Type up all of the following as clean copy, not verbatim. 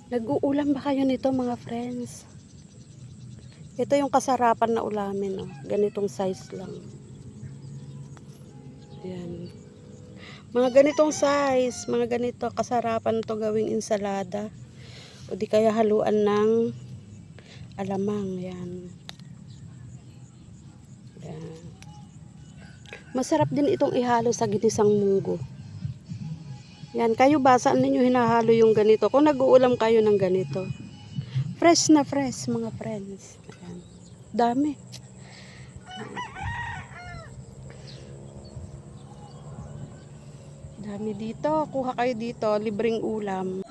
Nag-uulam ba kayo nito mga friends? Ito yung kasarapan na ulamin. Oh. Ganitong size lang. Yan. Mga ganitong size, mga ganito kasarapan to gawing ensalada. O di kaya haluan ng alamang. Yan. Yan. Masarap din itong ihalo sa ginisang munggo. Yan, kayo ba saan ninyo hinahalo yung ganito? Kung nag-uulam kayo ng ganito. Fresh na fresh mga friends. Ayan. Dami. Dami dito. Kuha kayo dito. Libreng ulam.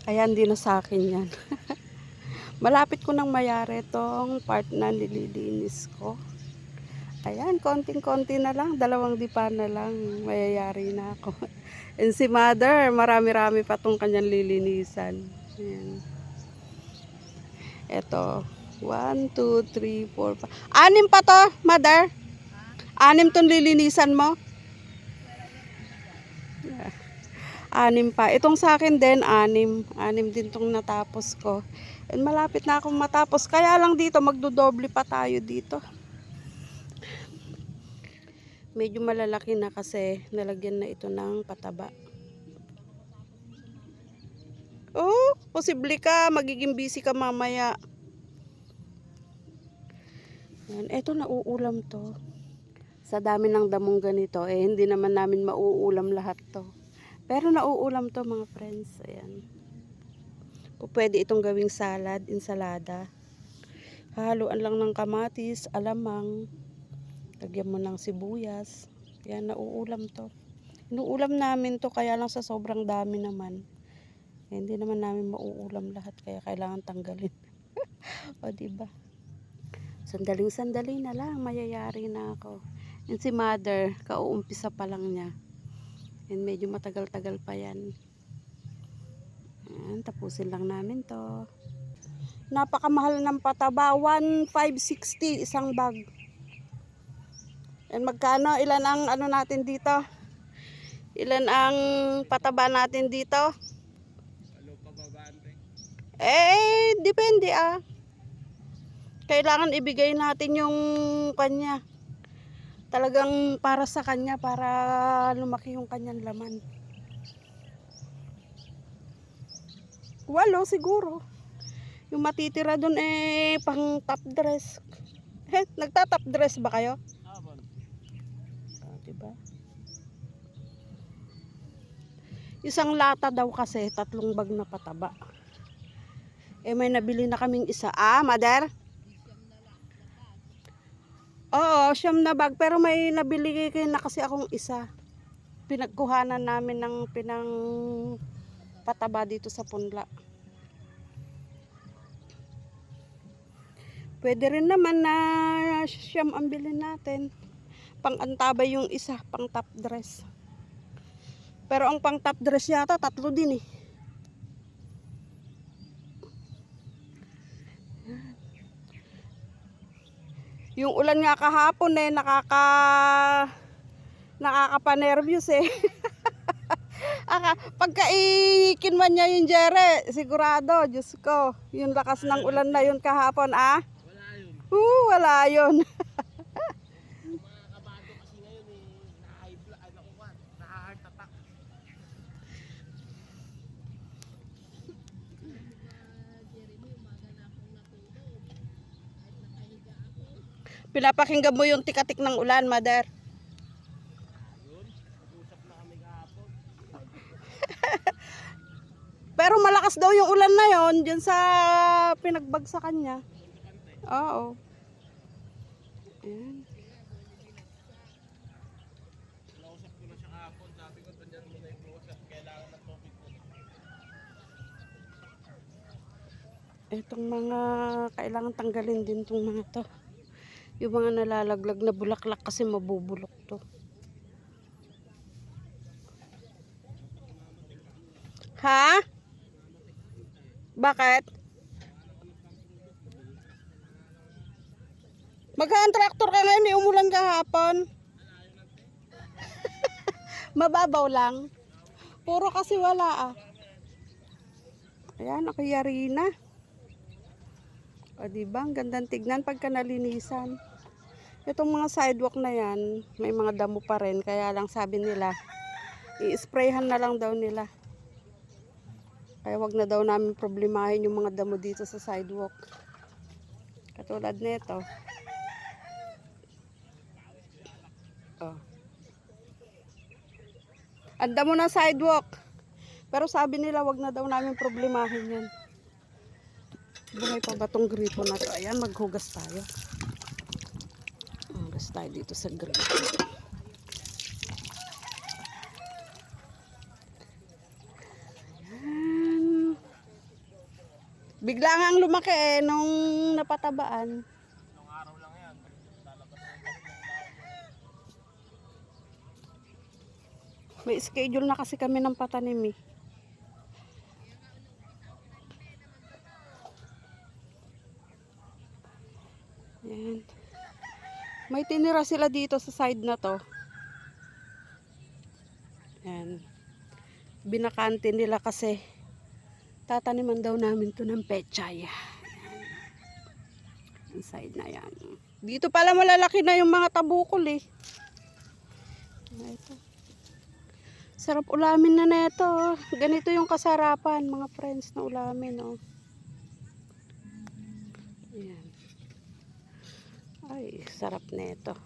Ayan, din na sa akin yan. Malapit ko nang mayari tong part na nililinis ko. Ayan, konting-konti na lang. 2 dipa na lang. Mayayari na ako. And si mother, marami-rami pa tong kanyang lilinisan. Ayan. Ito. 1, 2, 3, 4, 5. 6 pa to, mother. 6 tong lilinisan mo. 6 pa. Itong sa akin din, 6. 6 din itong natapos ko. And malapit na akong matapos. Kaya lang dito, magdodoble pa tayo dito. Medyo malalaki na kasi nalagyan na ito ng pataba. Oh, posible ka. Magiging busy ka mamaya. Yan. Ito, nauulam to. Sa dami ng damong ganito, hindi naman namin mauulam lahat to. Pero nauulam to mga friends. Ayan. Pwede itong gawing salad, ensalada. Haluan lang ng kamatis, alamang. Lagyan mo ng sibuyas. Ayan, nauulam to. Inuulam namin to kaya lang sa sobrang dami naman. Hindi naman namin mauulam lahat kaya kailangan tanggalin. O diba? Sandaling-sandali na lang, mayayari na ako. And si mother, kauumpisa pa lang niya. And medyo matagal-tagal pa yan. Ayan, tapusin lang namin to. Napakamahal ng pataba, 1,560 isang bag. And magkano? Ilan ang ano natin dito? Ilan ang pataba natin dito? Depende ah. Kailangan ibigay natin yung kanya. Talagang para sa kanya, para lumaki yung kanyang laman. 8 siguro. Yung matitira dun pang top dress. Nagta-top dress ba kayo? Diba? Isang lata daw kasi, 3 bag na pataba. May nabili na kaming isa. Mother? Oo, 9 na bag. Pero may nabili na kasi akong isa. Pinagkuhanan namin ng pinang pataba dito sa punla. Pwede rin naman na siyam ang bilhin natin. Pang-antabay yung isa, pang top dress. Pero ang pang top dress yata, 3 din eh. Yung ulan nga kahapon eh, nakakapanervyos eh. Pagka ikinman niya yung Jere, sigurado, Diyos ko, yung lakas ng ulan na yun kahapon, ah? Wala yun. Wala yun. Yung mga kabado kasi ngayon eh, na-high blood, na-heart attack. Pinapakinggan mo yung tikatik ng ulan, mother. Yun, nag-usap na kami kahapon. Pero malakas daw yung ulan na yon dyan sa pinagbagsakan niya. Oo. Ayan. Nausap ko na siya kahapon, sabi ko dyan muna yung closet, kailangan ng topic ko. Itong mga kailangan tanggalin din tong mga to. Yung mga nalalaglag na bulaklak kasi mabubulok to. Ha? Bakit? Magkaan traktor ka ngayon, may umulan kahapon. Mababaw lang. Puro kasi wala ah. Ayan, ako yari na. O diba, ang gandang tignan pagka nalinisan. Itong mga sidewalk na yan, may mga damo pa rin. Kaya lang sabi nila, i-sprayhan na lang daw nila. Kaya wag na daw namin problemahin yung mga damo dito sa sidewalk. Katulad nito. Oh. Ang damo ng sidewalk. Pero sabi nila, wag na daw namin problemahin yan. Buhay pa ba tong gripo na to? Ayan, maghugas tayo. Hugas tayo dito sa gripo. Ayan. Bigla nga lumaki eh, nung napatabaan. Ilang araw lang yan, lalabas na yung May schedule na kasi kami ng patanim eh. Ayan. May tinira sila dito sa side na to. Ayan. Binakante nila kasi tataniman daw namin to ng pechay. Ang side na yan. Dito pala malalaki na yung mga tabukol eh. Ito. Sarap ulamin na neto. Ganito yung kasarapan mga friends na ulamin. Oh. Ayan. Ay, sarap neto.